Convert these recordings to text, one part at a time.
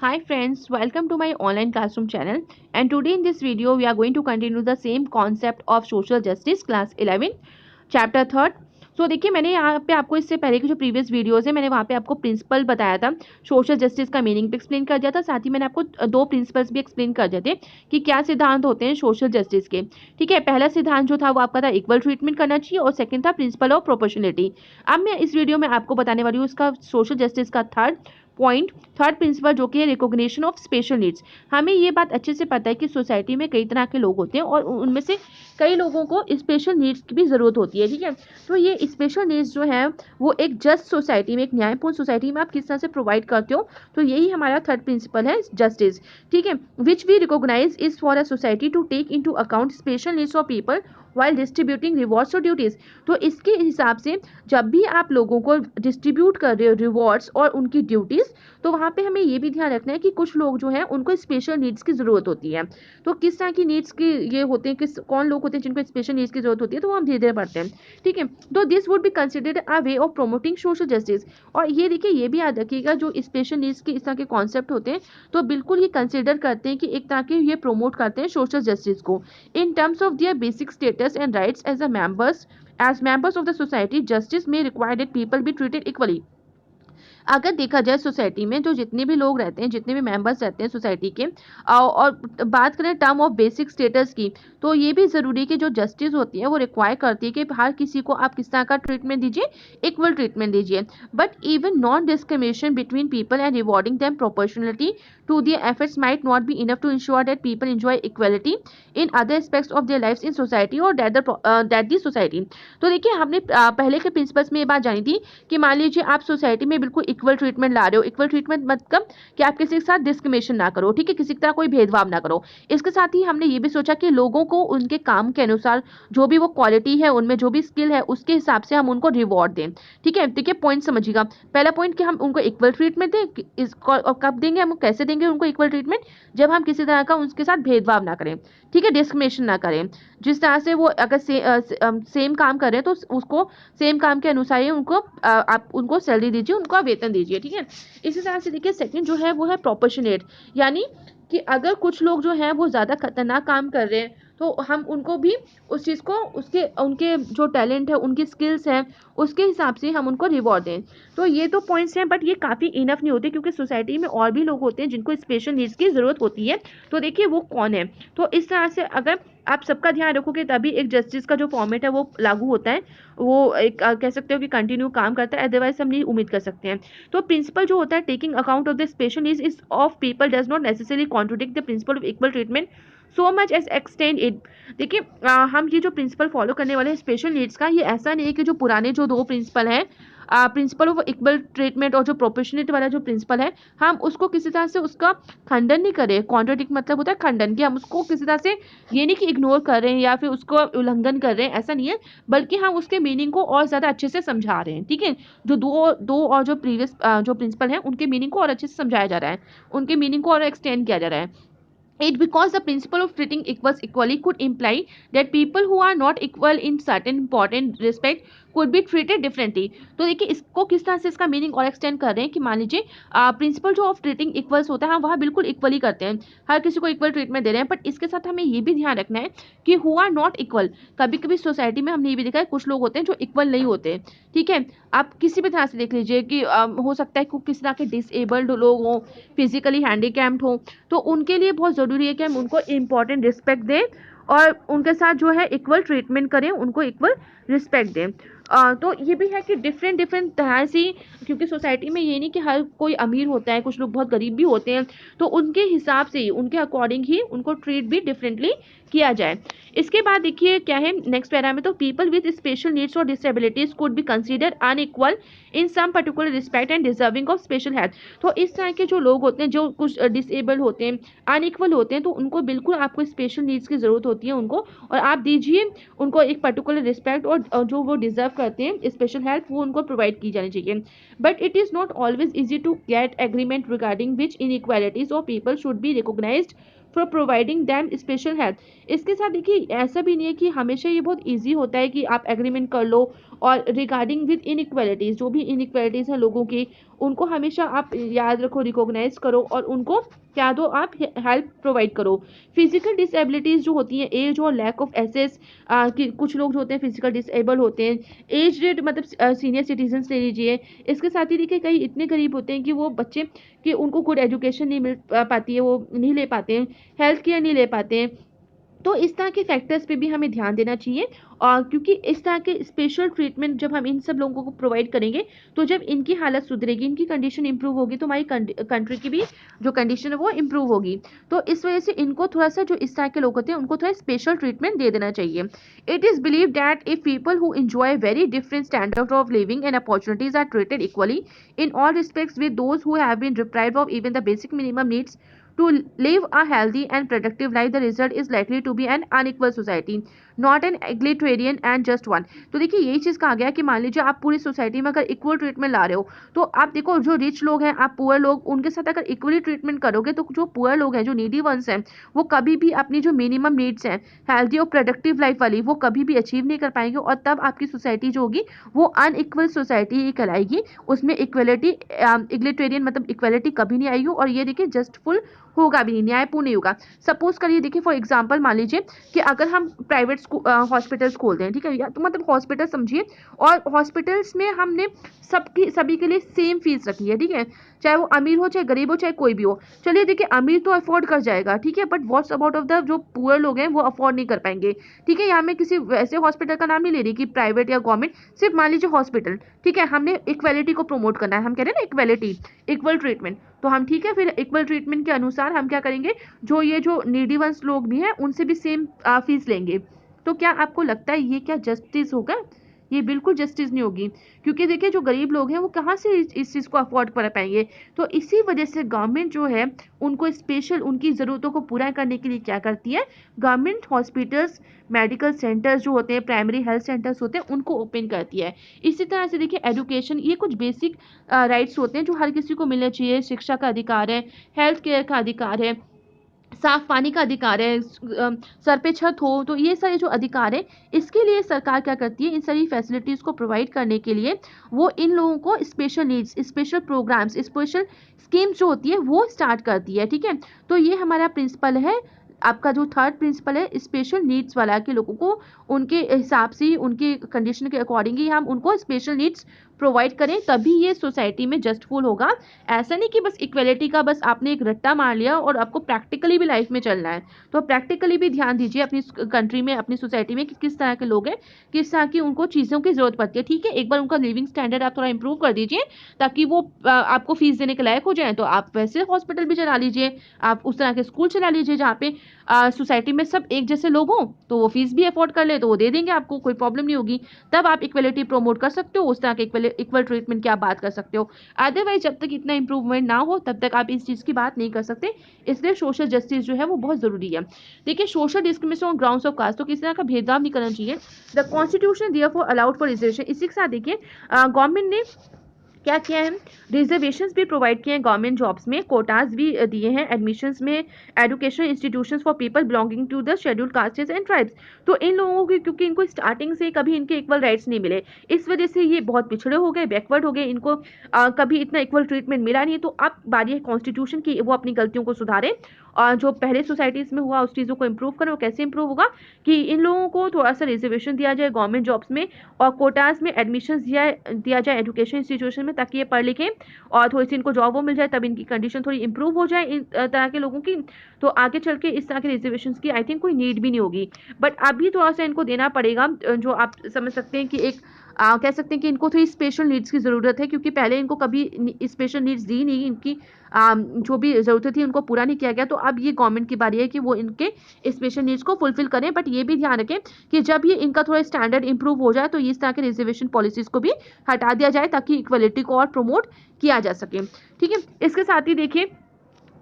Hi friends, welcome to my online classroom channel, and today in this video we are going to continue the same concept of social justice class 11 chapter 3rd. सो देखिए, मैंने यहाँ पे आपको इससे पहले की जो प्रीवियस वीडियोस है मैंने वहाँ पे आपको प्रिंसिपल बताया था, सोशल जस्टिस का मीनिंग भी एक्सप्लेन कर दिया था, साथ ही मैंने आपको दो प्रिंसिपल्स भी एक्सप्लेन कर दिए थे कि क्या सिद्धांत होते हैं सोशल जस्टिस के। ठीक है, पहला सिद्धांत जो था वो आपका था इक्वल ट्रीटमेंट करना चाहिए और सेकंड था प्रिंसिपल ऑफ प्रोपोर्शनलिटी। अब मैं इस वीडियो में आपको बताने वाली हूँ इसका सोशल जस्टिस का थर्ड प्रिंसिपल जो कि है रिकॉग्निशन ऑफ स्पेशल नीड्स। हमें ये बात अच्छे से पता है कि सोसाइटी में कई तरह के लोग होते हैं और उनमें से कई लोगों को स्पेशल नीड्स की भी ज़रूरत होती है। ठीक है, तो ये स्पेशल नीड्स जो है वो एक जस्ट सोसाइटी में, एक न्यायपूर्ण सोसाइटी में आप किस तरह से प्रोवाइड करते हो, तो यही हमारा थर्ड प्रिंसिपल है जस्टिस। ठीक है, which we recognise is for a society to take into account special needs of people while distributing rewards और ड्यूटीज। तो इसके हिसाब से जब भी आप लोगों को डिस्ट्रीब्यूट कर रहे हो रिवॉर्ड्स और उनकी ड्यूटीज, तो वहाँ पे हमें ये भी ध्यान रखना है कि कुछ लोग जो हैं उनको स्पेशल नीड्स की ज़रूरत होती है। तो किस तरह की नीड्स की ये होते हैं, किस कौन लोग होते हैं जिनको स्पेशल नीड्स की जरूरत होती है, तो वो हम धीरे धीरे पढ़ते हैं। ठीक है, तो this would be considered a way of promoting social justice. और ये देखिए, ये भी याद रखिएगा, जो स्पेशल नीड्स के इस तरह के कॉन्सेप्ट होते हैं तो बिल्कुल ये कंसिडर करते हैं कि एक तरह के ये प्रोमोट करते हैं सोशल जस्टिस को in terms of their basic status and rights as members of the society. Justice may require that people be treated equally. अगर देखा जाए सोसाइटी में जो जितने भी लोग रहते हैं, जितने भी मेंबर्स रहते हैं सोसाइटी के, और बात करें टर्म ऑफ बेसिक स्टेटस की, तो ये भी ज़रूरी है कि जो जस्टिस होती है वो रिक्वायर करती है कि हर किसी को आप किस तरह का ट्रीटमेंट दीजिए, इक्वल ट्रीटमेंट दीजिए। But even non discrimination between people and rewarding them proportionality to their efforts might not be enough to ensure that people enjoy equality in other aspects of their lifes in society और that the society. तो देखिए, हमने पहले के principles में ये बात जानी थी कि मान लीजिए आप सोसाइटी में बिल्कुल इक्वल ट्रीटमेंट ला रहे हो। इक्वल ट्रीटमेंट मतलब कि आप किसी के साथ डिस्क्रिमिनेशन ना करो। ठीक है, किसी की तरह कोई भेदभाव ना करो। इसके साथ ही हमने ये भी सोचा कि लोगों को उनके काम के अनुसार जो भी वो क्वालिटी है, उनमें जो भी स्किल है, उसके हिसाब से हम उनको रिवॉर्ड दें। ठीक है, देखिए पॉइंट समझिएगा। पहला पॉइंट कि हम उनको इक्वल ट्रीटमेंट दें, और कब देंगे, हम कैसे देंगे उनको इक्वल ट्रीटमेंट, जब हम किसी तरह का उनके साथ भेदभाव ना करें। ठीक है, डिस्क्रिमिनेशन ना करें। जिस तरह से वो अगर सेम काम कर रहे हैं तो उसको सेम काम के अनुसार ही उनको आप उनको सैलरी दीजिए, उनको आप वेतन दीजिए। ठीक है, इसी तरह से देखिए सेकंड जो है वो है प्रोपोर्शनेट, यानी कि अगर कुछ लोग जो हैं वो ज़्यादा खतरनाक काम कर रहे हैं तो हम उनको भी उस चीज़ को, उसके उनके जो टैलेंट है, उनकी स्किल्स हैं, उसके हिसाब से हम उनको रिवॉर्ड दें। तो ये तो पॉइंट्स हैं, बट ये काफ़ी इनफ नहीं होते क्योंकि सोसाइटी में और भी लोग होते हैं जिनको स्पेशल नीड्स की ज़रूरत होती है। तो देखिए वो कौन है। तो इस तरह से अगर आप सबका ध्यान रखोगे तभी एक जस्टिस का जो फॉर्मेट है वो लागू होता है, वो एक कह सकते हो कि कंटिन्यू काम करता है, अदरवाइज हम नहीं उम्मीद कर सकते हैं। तो प्रिंसिपल जो होता है taking account of the special needs is of people does not necessarily contradict the principle of equal treatment so much as extend it. देखिए, हम ये जो प्रिंसिपल फॉलो करने वाले हैं स्पेशल नीड्स का, ये ऐसा नहीं है कि जो पुराने जो दो प्रिंसिपल हैं, प्रिंसिपल ऑफ इक्वल ट्रीटमेंट और जो प्रोपोर्शनेट वाला जो प्रिंसिपल है, हम उसको किसी तरह से उसका खंडन नहीं करें। कॉन्ट्रोडिक्ट मतलब होता है खंडन, कि हम उसको किसी तरह से ये नहीं कि इग्नोर कर रहे हैं या फिर उसको उल्लंघन कर रहे हैं, ऐसा नहीं है, बल्कि हम उसके मीनिंग को और ज़्यादा अच्छे से समझा रहे हैं। ठीक है, जो दो दो और जो प्रीवियस जो प्रिंसिपल हैं उनके मीनिंग को और अच्छे से समझाया जा रहा है, उनके मीनिंग को और एक्सटेंड किया जा रहा है। It because the principle of treating equals equally could imply that people who are not equal in certain important respect could be treated differently. तो देखिए इसको किस तरह से इसका मीनिंग और एक्सटेंड कर रहे हैं कि मान लीजिए प्रिंसिपल जो ऑफ ट्रीटिंग इक्वल्स होता है, हम वहाँ बिल्कुल इक्वली करते हैं, हर किसी को इक्वल ट्रीटमेंट दे रहे हैं, बट इसके साथ हमें ये भी ध्यान रखना है कि हु आर नॉट इक्वल। कभी कभी सोसाइटी में हमने ये भी देखा है कुछ लोग होते हैं जो इक्वल नहीं होते। ठीक है, आप किसी भी तरह से देख लीजिए कि हो सकता है कि किसी तरह के डिसेबल्ड लोग हों, फिजिकली हैंडीकैप्ड हों, तो उनके लिए बहुत ज़रूरी है कि हम उनको इम्पॉर्टेंट रिस्पेक्ट दें और उनके साथ जो है इक्वल ट्रीटमेंट करें, उनको इक्वल रिस्पेक्ट दें। तो ये भी है कि डिफरेंट डिफरेंट तरह से, क्योंकि सोसाइटी में ये नहीं कि हर कोई अमीर होता है, कुछ लोग बहुत गरीब भी होते हैं, तो उनके हिसाब से ही, उनके अकॉर्डिंग ही उनको ट्रीट भी डिफरेंटली किया जाए। इसके बाद देखिए क्या है नेक्स्ट पैरा में, तो पीपल विद स्पेशल नीड्स और disabilities could be consider unequal in some particular respect and deserving of special help. तो इस तरह के जो लोग होते हैं जो कुछ डिसेबल होते हैं, अनइक्वल होते हैं, तो उनको बिल्कुल आपको स्पेशल नीड्स की ज़रूरत होती है उनको, और आप दीजिए उनको एक पर्टिकुलर रिस्पेक्ट, और जो वो डिजर्व करते हैं स्पेशल हेल्प, वो उनको प्रोवाइड की जानी चाहिए। But it is not always easy to get agreement regarding which in equalities of people should be recognised for providing them special help. इसके साथ देखिए ऐसा भी नहीं है कि हमेशा ये बहुत ईजी होता है कि आप एग्रीमेंट कर लो और रिगार्डिंग विद इनइक्वालिटीज, जो भी इनइक्वालिटीज हैं लोगों की, उनको हमेशा आप याद रखो, रिकॉग्नाइज करो और उनको क्या दो, आप हेल्प प्रोवाइड करो। फिजिकल डिसेबिलिटीज जो होती हैं, एज और लैक ऑफ एसेस, कि कुछ लोग जो होते हैं फिजिकल डिसेबल होते हैं, एजड मतलब सीनियर सिटीजन्स ले लीजिए। इसके साथ ही देखिए कई इतने गरीब होते हैं कि वो बच्चे कि उनको गुड एजुकेशन नहीं मिल पाती है, वो नहीं ले पाते हैं, हेल्थ केयर नहीं ले पाते हैं। तो इस तरह के फैक्टर्स पे भी हमें ध्यान देना चाहिए। और क्योंकि इस तरह के स्पेशल ट्रीटमेंट जब हम इन सब लोगों को प्रोवाइड करेंगे, तो जब इनकी हालत सुधरेगी, इनकी कंडीशन इंप्रूव होगी, तो हमारी कंट्री की भी जो कंडीशन है वो इंप्रूव होगी। तो इस वजह से इनको थोड़ा सा, जो इस तरह के लोग होते हैं उनको थोड़ा स्पेशल ट्रीटमेंट दे देना चाहिए। It is believe that if people who enjoy very different standard of living and opportunities are treated equally in all respects with those who have been deprived of even the basic minimum needs to live a healthy and productive life, the result is likely to be an unequal society, not an egalitarian and just one। तो देखिए यही चीज कहा गया कि मान लीजिए आप पूरी सोसाइटी में अगर इक्वल ट्रीटमेंट ला रहे हो, तो आप देखो जो रिच लोग हैं, आप पुअर लोग, उनके साथ अगर इक्वली ट्रीटमेंट करोगे, तो जो पुअर लोग हैं, जो नीडी वंस हैं, वो कभी भी अपनी जो मिनिमम नीड्स हैं हेल्थी और प्रोडक्टिव लाइफ वाली, वो कभी भी अचीव नहीं कर पाएंगे, और तब आपकी सोसाइटी जो होगी वो अनइक्वल सोसाइटी ही कहलाएगी। उसमें इक्वलिटी, इग्लिटेरियन मतलब इक्वलिटी कभी नहीं आएगी, और ये देखिए जस्टफुल होगा भी नहीं, न्यायपूर्ण नहीं होगा। सपोज करिए, देखिए फॉर एग्जांपल मान लीजिए कि अगर हम प्राइवेट हॉस्पिटल्स खोलते हैं, ठीक है, या तो मतलब हॉस्पिटल समझिए, और हॉस्पिटल्स में हमने सभी के लिए सेम फीस रखी है, ठीक है, चाहे वो अमीर हो, चाहे गरीब हो, चाहे कोई भी हो। चलिए देखिए अमीर तो अफोर्ड कर जाएगा, ठीक है, but what's about of the जो पुअर लोग हैं, वो अफोर्ड नहीं कर पाएंगे। ठीक है, यहाँ मैं किसी वैसे हॉस्पिटल का नाम नहीं ले रही कि प्राइवेट या गवर्नमेंट, सिर्फ मान लीजिए हॉस्पिटल, ठीक है, हमने इक्वेलिटी को प्रमोट करना है, हम कह रहे हैं ना इक्वेलिटी, इक्वल ट्रीटमेंट, तो हम ठीक है फिर इक्वल ट्रीटमेंट के अनुसार हम क्या करेंगे, जो ये जो नीडी वंस लोग भी हैं उनसे भी सेम फीस लेंगे। तो क्या आपको लगता है ये क्या जस्टिस होगा? ये बिल्कुल जस्टिस नहीं होगी, क्योंकि देखिए जो गरीब लोग हैं वो कहाँ से इस चीज़ को अफोर्ड कर पाएंगे। तो इसी वजह से गवर्नमेंट जो है उनको स्पेशल उनकी ज़रूरतों को पूरा करने के लिए क्या करती है, गवर्नमेंट हॉस्पिटल्स, मेडिकल सेंटर्स जो होते हैं, प्राइमरी हेल्थ सेंटर्स होते हैं, उनको ओपन करती है। इसी तरह से देखिए एजुकेशन, ये कुछ बेसिक राइट्स होते हैं जो हर किसी को मिलने चाहिए। शिक्षा का अधिकार है, हेल्थ केयर का अधिकार है, साफ पानी का अधिकार है, सर पे छत हो, तो ये सारे जो अधिकार है, इसके लिए सरकार क्या करती है, इन सारी फैसिलिटीज़ को प्रोवाइड करने के लिए वो इन लोगों को special needs, special programmes, special schemes जो होती है वो स्टार्ट करती है। ठीक है, तो ये हमारा प्रिंसिपल है, आपका जो थर्ड प्रिंसिपल है स्पेशल नीड्स वाला, के लोगों को उनके हिसाब से, उनके कंडीशन के अकॉर्डिंग ही हम उनको स्पेशल नीड्स प्रोवाइड करें, तभी ये सोसाइटी में जस्टफुल होगा। ऐसा नहीं कि बस इक्वेलिटी का बस आपने एक रट्टा मार लिया और आपको प्रैक्टिकली भी लाइफ में चलना है। तो प्रैक्टिकली भी ध्यान दीजिए अपनी कंट्री में, अपनी सोसाइटी में कि किस तरह के लोग हैं, किस तरह की उनको चीज़ों की ज़रूरत पड़ती है। ठीक है, एक बार उनका लिविंग स्टैंडर्ड आप थोड़ा इंप्रूव कर दीजिए, ताकि वो आपको फीस देने के लायक हो जाए, तो आप वैसे हॉस्पिटल भी चला लीजिए, आप उस तरह के स्कूल चला लीजिए जहाँ पे सोसाइटी में सब एक जैसे लोग हों, तो वो फीस भी अफोर्ड कर ले तो वो दे देंगे आपको, कोई प्रॉब्लम नहीं होगी। तब आप इक्वलिटी प्रमोट कर सकते हो, उस तरह के इक्वल ट्रीटमेंट की आप बात कर सकते हो। अदरवाइज जब तक इतना इंप्रूवमेंट ना हो तब तक आप इस चीज़ की बात नहीं कर सकते। इसलिए सोशल जस्टिस जो है वो बहुत ज़रूरी है। देखिए social discrimination on grounds of caste, तो किसी तरह का भेदभाव नहीं करना चाहिए। The constitution therefore allowed for reservation, इसी के साथ देखिए गवर्नमेंट ने क्या किया है, रिजर्वेशंस भी प्रोवाइड किए हैं गवर्नमेंट जॉब्स में, कोटाज भी दिए हैं एडमिशंस में, education institutions for people belonging to the scheduled castes and tribes. तो इन लोगों की, क्योंकि इनको स्टार्टिंग से कभी इनके इक्वल राइट्स नहीं मिले, इस वजह से ये बहुत पिछड़े हो गए, बैकवर्ड हो गए, इनको कभी इतना इक्वल ट्रीटमेंट मिला नहीं। तो अब बारी है कॉन्स्टिट्यूशन की, वो अपनी गलतियों को सुधारे, और जो पहले सोसाइटीज़ में हुआ उस चीज़ों को इम्प्रूव करें। वो कैसे इम्प्रूव होगा कि इन लोगों को थोड़ा सा रिजर्वेशन दिया जाए गवर्नमेंट जॉब्स में, और कोटाज में एडमिशन दिया जाए एजुकेशन इंस्टीट्यूशन में, ताकि ये पढ़ लिखें और थोड़ी सी इनको जॉब वो मिल जाए, तब इनकी कंडीशन थोड़ी इंप्रूव हो जाए इन तरह के लोगों की। तो आगे चल के इस तरह के रिजर्वेशन की आई थिंक कोई नीड भी नहीं होगी। बट अभी थोड़ा सा इनको देना पड़ेगा, जो आप समझ सकते हैं कि एक कह सकते हैं कि इनको थोड़ी स्पेशल नीड्स की ज़रूरत है, क्योंकि पहले इनको कभी स्पेशल नीड्स दी नहीं, इनकी जो भी ज़रूरतें थी उनको पूरा नहीं किया गया। तो अब ये गवर्नमेंट की बारी है कि वो इनके स्पेशल नीड्स को फुलफिल करें। बट ये भी ध्यान रखें कि जब ये इनका थोड़ा स्टैंडर्ड इंप्रूव हो जाए, तो इस तरह के रिजर्वेशन पॉलिसीज़ को भी हटा दिया जाए, ताकि इक्वलिटी को और प्रमोट किया जा सके। ठीक है, इसके साथ ही देखिए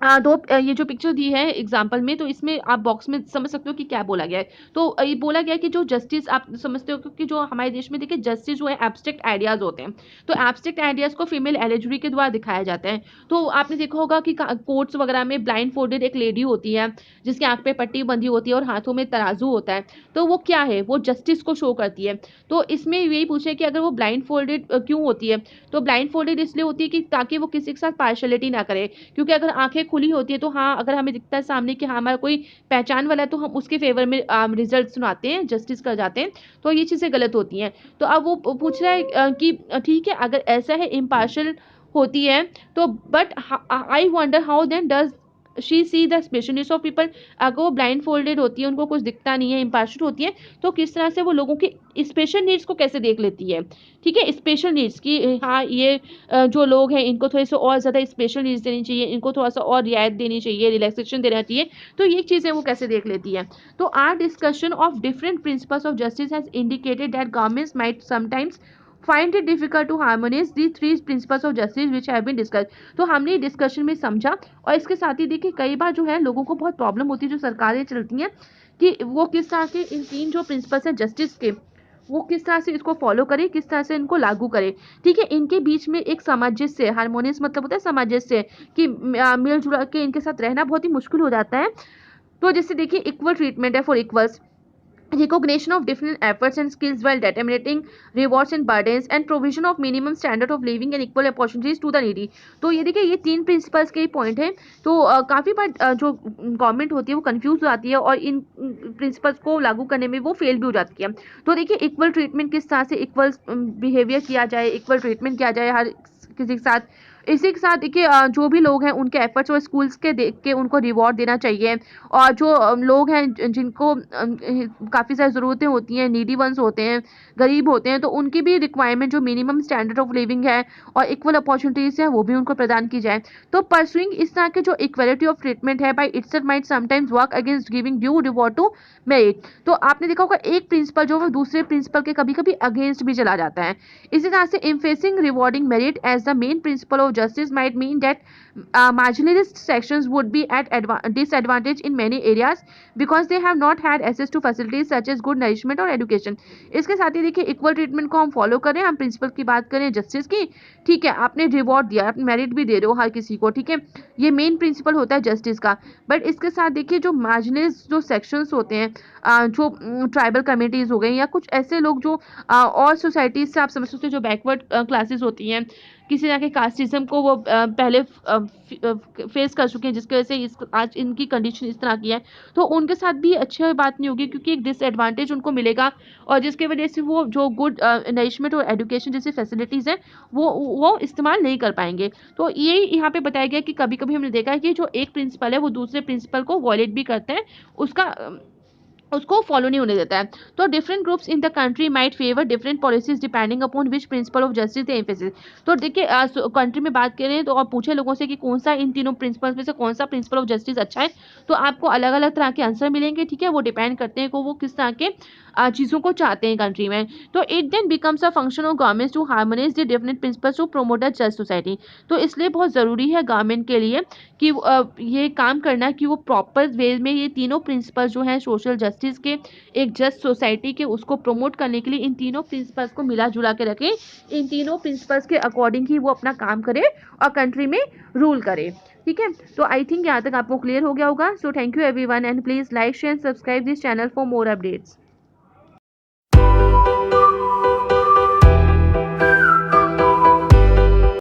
ये जो पिक्चर दी है एग्जाम्पल में, तो इसमें आप बॉक्स में समझ सकते हो कि क्या बोला गया है। तो ये बोला गया है कि जो जस्टिस आप समझते हो, क्योंकि जो हमारे देश में देखिए जस्टिस जो है एब्स्ट्रैक्ट आइडियाज होते हैं, तो एब्स्ट्रैक्ट आइडियाज को फीमेल एलिजरी के द्वारा दिखाया जाता है। तो आपने देखा होगा कि कोर्ट्स वगैरह में ब्लाइंड फोल्डेड एक लेडी होती है, जिसकी आंख पे पट्टी बंधी होती है और हाथों में तराजू होता है, तो वो क्या है, वो जस्टिस को शो करती है। तो इसमें यही पूछे कि अगर वो ब्लाइंड फोल्डेड क्यों होती है, तो ब्लाइंड फोल्डेड इसलिए होती है कि ताकि वो किसी के साथ पार्शलिटी ना करे, क्योंकि अगर आंखें खुली होती है तो हाँ, अगर हमें दिखता है सामने कि हाँ हमारा कोई पहचान वाला है, तो हम उसके फेवर में रिजल्ट सुनाते हैं, जस्टिस कर जाते हैं। तो ये चीज़ें गलत होती हैं। तो अब वो पूछ रहा है कि ठीक है, अगर ऐसा है इम्पार्शल होती है, तो but I wonder how then does she see the special needs of people. अगर वो ब्लाइंड फोल्डेड होती है, उनको कुछ दिखता नहीं है, इम्पार्शल होती है, तो किस तरह से वो लोगों की स्पेशल नीड्स को कैसे देख लेती है। ठीक है, स्पेशल नीड्स की, हाँ ये जो लोग हैं इनको थोड़े से और ज़्यादा स्पेशल नीड्स देनी चाहिए, इनको थोड़ा सा और रियायत देनी चाहिए, रिलैक्सेशन देना चाहिए, तो ये चीज़ें वो कैसे देख लेती है। तो our discussion of different principles of justice has indicated that governments might sometimes find it difficult to harmonise the three principles of justice which have been discuss. तो हमने डिस्कशन में समझा, और इसके साथ ही देखिए कई बार जो है लोगों को बहुत प्रॉब्लम होती है, जो सरकारें चलती हैं, कि वो किस तरह के इन तीन जो प्रिंसिपल्स हैं जस्टिस के, वो किस तरह से इसको फॉलो करे, किस तरह से इनको लागू करे। ठीक है, इनके बीच में एक सामंजस्य, हार्मोनियस मतलब होता है सामंजस्य, कि मिलजुल के इनके साथ रहना बहुत ही मुश्किल हो जाता है। तो जैसे देखिए इक्वल ट्रीटमेंट है for equals, recognition of different efforts and skills while determining rewards and burdens and provision of minimum standard of living and equal opportunities to the needy। तो ये देखिए ये तीन प्रिंसिपल्स के ही पॉइंट हैं। तो काफ़ी बार जो गवर्नमेंट होती है वो कंफ्यूज हो जाती है, और इन प्रिंसिपल्स को लागू करने में वो फेल भी हो जाती है। तो देखिए इक्वल ट्रीटमेंट किस तरह से इक्वल बिहेवियर किया जाए, इक्वल ट्रीटमेंट किया जाए हर किसी के साथ। इसी के साथ देखिए जो भी लोग हैं उनके एफर्ट्स और स्कूल्स के देख के उनको रिवॉर्ड देना चाहिए। और जो लोग हैं जिनको काफ़ी सारी ज़रूरतें होती हैं, नीडी वंस होते हैं, गरीब होते हैं, तो उनकी भी रिक्वायरमेंट जो मिनिमम स्टैंडर्ड ऑफ लिविंग है और इक्वल अपॉर्चुनिटीज़ हैं, वो भी उनको प्रदान की जाए। तो परसुइंग इस तरह के जो इक्वलिटी ऑफ ट्रीटमेंट है by itself might sometimes work against giving due reward to merit. तो आपने देखा होगा एक प्रिंसिपल जो है दूसरे प्रिंसिपल के कभी कभी अगेंस्ट भी चला जाता है। इसी तरह से emphasising rewarding merit as the main principle of justice might mean that marginalized sections would be at disadvantage in many areas because they have not had access to facilities such as good nourishment और education। इसके साथ ही देखिए equal treatment को हम follow करें, हम principal की बात करें जस्टिस की, ठीक है, आपने रिवॉर्ड दिया, आप मेरिट भी दे रहे हो हर किसी को, ठीक है, ये मेन प्रिंसिपल होता है जस्टिस का। बट इसके साथ देखिए जो मार्जिनलाइज जो सेक्शंस होते हैं, जो ट्राइबल कम्युनिटीज़ हो गए या कुछ ऐसे लोग जो और सोसाइटीज़ से आप समझ सकते हो जो बैकवर्ड क्लासेस होती हैं, किसी तरह के कास्टिज्म को वो पहले फेस कर चुके हैं, जिसकी वजह से इस आज इनकी कंडीशन इस तरह की है, तो उनके साथ भी अच्छी बात नहीं होगी, क्योंकि एक डिसएडवांटेज उनको मिलेगा, और जिसकी वजह से वो जो गुड नरिशमेंट और एजुकेशन जैसी फैसिलिटीज़ हैं वो इस्तेमाल नहीं कर पाएंगे। तो ये यहाँ पे बताया गया कि कभी कभी हमने देखा है कि जो एक प्रिंसिपल है वो दूसरे प्रिंसिपल को वॉयलेट भी करते हैं, उसका उसको फॉलो नहीं होने देता है। तो different groups in the country might favour different policies depending upon which principle of justice they emphasis. तो देखिए कंट्री में बात करें तो आप पूछे लोगों से कि कौन सा इन तीनों प्रिंसिपल्स में से कौन सा प्रिंसिपल ऑफ जस्टिस अच्छा है, तो आपको अलग अलग तरह के आंसर मिलेंगे। ठीक है, वो डिपेंड करते हैं को वो किस तरह के चीज़ों को चाहते हैं कंट्री में। तो it then becomes a function of government to harmonise the different principles to promote a just society. तो इसलिए बहुत ज़रूरी है गवर्नमेंट के लिए कि ये काम करना कि वो प्रॉपर वे में ये तीनों प्रिंसिपल्स जो हैं सोशल जस्टिस के, एक जस्ट सोसाइटी के, उसको प्रमोट करने के लिए इन तीनों प्रिंसिपल्स को मिला जुला के रखें, इन तीनों प्रिंसिपल्स के अकॉर्डिंग ही वो अपना काम करे और कंट्री में रूल करे। ठीक है, तो आई थिंक यहाँ तक आपको क्लियर हो गया होगा। So thank you everyone and please like share subscribe this channel for more updates.